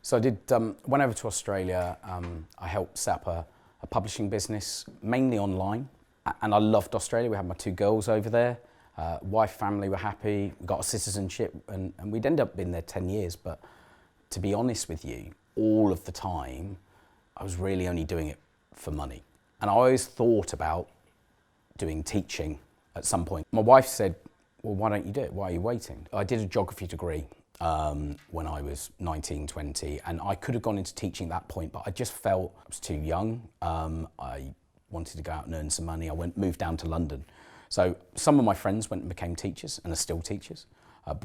So I did, went over to Australia. I helped set up a publishing business, mainly online. And I loved Australia. We had my two girls over there. Wife, family were happy, got a citizenship, and we'd end up being there 10 years. But to be honest with you, all of the time, I was really only doing it for money. And I always thought about doing teaching at some point. My wife said, well, why don't you do it? Why are you waiting? I did a geography degree when I was 19, 20, and I could have gone into teaching at that point, but I just felt I was too young. I wanted to go out and earn some money. I moved down to London. So some of my friends went and became teachers and are still teachers,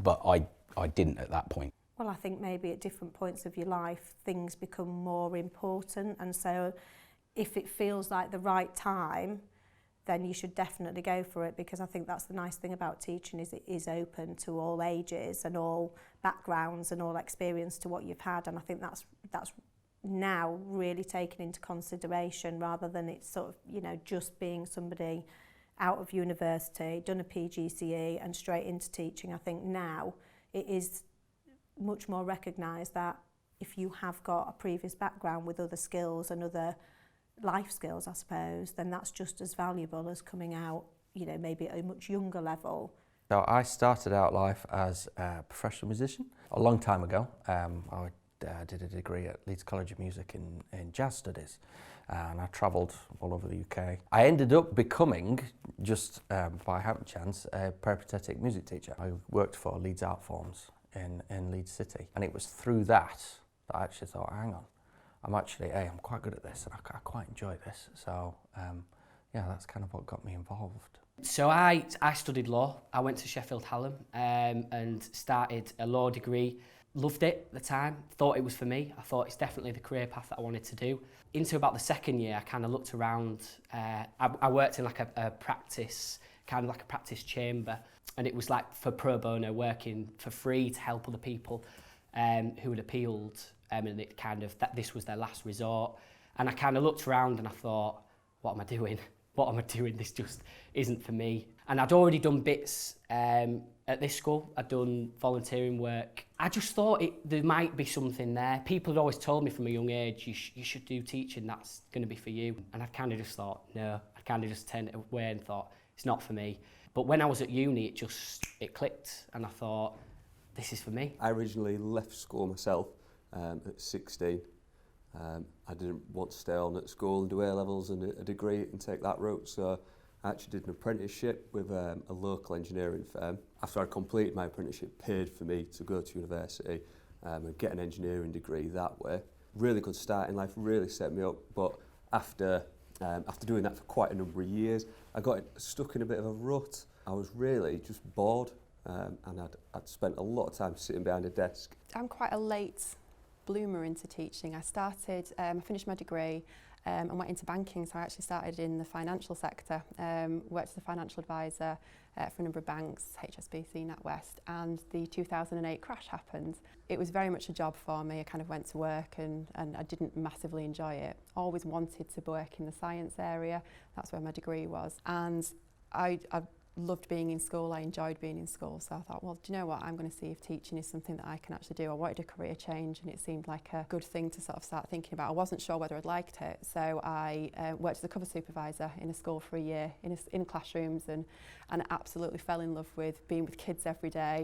but I didn't at that point. Well, I think maybe at different points of your life, things become more important, and so if it feels like the right time, then you should definitely go for it, because I think that's the nice thing about teaching, is it is open to all ages and all backgrounds and all experience to what you've had, and I think that's now really taken into consideration, rather than it's sort of, you know, just being somebody out of university, done a PGCE and straight into teaching. I think now it is much more recognised that if you have got a previous background with other skills and other life skills, I suppose, then that's just as valuable as coming out, you know, maybe at a much younger level. So I started out life as a professional musician a long time ago. I did a degree at Leeds College of Music in jazz studies, and I travelled all over the UK. I ended up becoming, just by happen chance, a peripatetic music teacher. I worked for Leeds Art Forms in Leeds City, and it was through that I actually thought, hang on, I'm quite good at this, and I quite enjoy this. So yeah, that's kind of what got me involved. So I studied law. I went to Sheffield Hallam and started a law degree. Loved it at the time, thought it was for me. I thought it's definitely the career path that I wanted to do. Into about the second year, I kind of looked around. I worked in like a practice, kind of like a practice chamber, and it was like for pro bono, working for free to help other people who had appealed, and it kind of, that this was their last resort. And I kind of looked around and I thought, what am I doing? What am I doing? This just isn't for me. And I'd already done bits at this school. I'd done volunteering work. I just thought there might be something there. People had always told me from a young age, you should do teaching, that's going to be for you. And I kind of just thought, no. I kind of just turned it away and thought, it's not for me. But when I was at uni, it clicked, and I thought, this is for me. I originally left school myself at 16. I didn't want to stay on at school and do A-levels and a degree and take that route, so I actually did an apprenticeship with a local engineering firm. After I completed my apprenticeship, paid for me to go to university and get an engineering degree that way. Really good start in life, really set me up, but after doing that for quite a number of years, I got stuck in a bit of a rut. I was really just bored, and I'd spent a lot of time sitting behind a desk. I'm quite a late bloomer into teaching. I finished my degree and went into banking, so I actually started in the financial sector, worked as a financial advisor for a number of banks, HSBC, NatWest, and the 2008 crash happened. It was very much a job for me. I kind of went to work and I didn't massively enjoy it. Always wanted to work in the science area, that's where my degree was, and I loved being in school, I enjoyed being in school, so I thought, well, do you know what, I'm going to see if teaching is something that I can actually do. I wanted a career change, and it seemed like a good thing to sort of start thinking about. I wasn't sure whether I'd liked it, so I worked as a cover supervisor in a school for a year, in classrooms, and absolutely fell in love with being with kids every day,